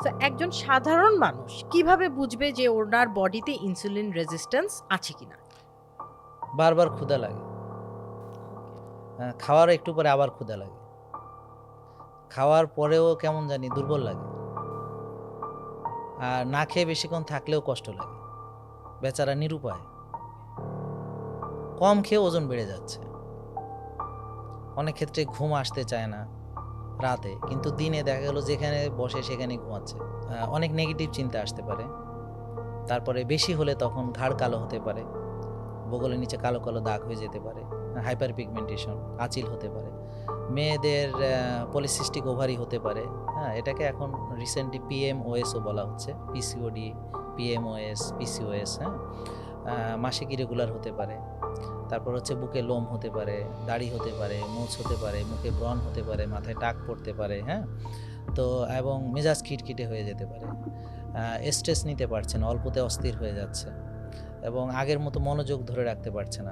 তো একজন সাধারণ মানুষ কিভাবে বুঝবে যে ওনার বডিতে ইনসুলিন রেজিস্ট্যান্স আছে কিনা? বারবার ক্ষুধা লাগে। খাওয়ার একটু পরে আবার ক্ষুধা লাগে। খাওয়ার পরেও কেমন জানি দুর্বল লাগে। আর না খেয়ে বেশিক্ষণ থাকলেও কষ্ট লাগে। বেচারা নিরুপায়। কম খেয়ে ওজন বেড়ে যাচ্ছে। অনেক ক্ষেত্রে ঘুম আসতে চায় না রাতে। কিন্তু দিনে দেখা গেল যেখানে বসে সেখানেই ঘুমাচ্ছে। অনেক নেগেটিভ চিন্তা আসতে পারে। তারপরে বেশি হলে তখন ঘাড় কালো হতে পারে। বগলের নিচে কালো, কালো দাগ হয়ে যেতে পারে। হাইপার পিগমেন্টেশন, আঁচিল হতে পারে। মেয়েদের পলিসিস্টিক ওভারি হতে পারে। হ্যাঁ? এটাকে এখন রিসেন্টলি পিএমওএসও বলা হচ্ছে। পিসিওডি, পিএমওএস, পিসিওএস, হ্যাঁ? মাসিক ইরেগুলার হতে পারে। তারপর হচ্ছে বুকে লোম হতে পারে, দাড়ি হতে পারে, মোচ হতে পারে, মুখে ব্রণ হতে পারে, মাথায় টাক পড়তে পারে, হ্যাঁ? তো এবং মেজাজ খিটখিটে হয়ে যেতে পারে। স্ট্রেস নিতে পারছে না, অল্পতে অস্থির হয়ে যাচ্ছে এবং আগের মতো মনোযোগ ধরে রাখতে পারছে না।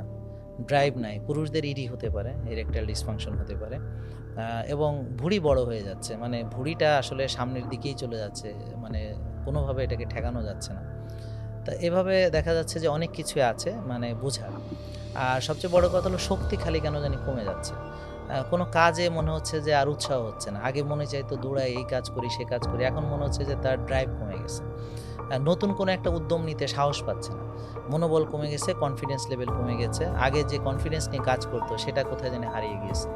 ড্রাইভ নাই। পুরুষদের ইডি হতে পারে, ইরেকটাইল ডিসফাংশন হতে পারে। এবং ভুঁড়ি বড় হয়ে যাচ্ছে। মানে ভুঁড়িটা আসলে সামনের দিকেই চলে যাচ্ছে। মানে কোনোভাবে এটাকে ঠেকানো যাচ্ছে না। তা এভাবে দেখা যাচ্ছে যে অনেক কিছুই আছে মানে বোঝার। আর সবচেয়ে বড় কথা হলো শক্তি খালি কেন জানি কমে যাচ্ছে। কোনো কাজে মনে হচ্ছে যে আর উৎসাহ হচ্ছে না। আগে মনে চাইতো দৌড়াই, এই কাজ করি, সে কাজ করি। এখন মনে হচ্ছে যে তার ড্রাইভ কমে গেছে। নতুন কোনো একটা উদ্যম নিতে সাহস পাচ্ছে না। মনোবল কমে গেছে, কনফিডেন্স লেভেল কমে গেছে। আগে যে কনফিডেন্স নিয়ে কাজ করতো সেটা কোথায় জানি হারিয়ে গিয়েছে।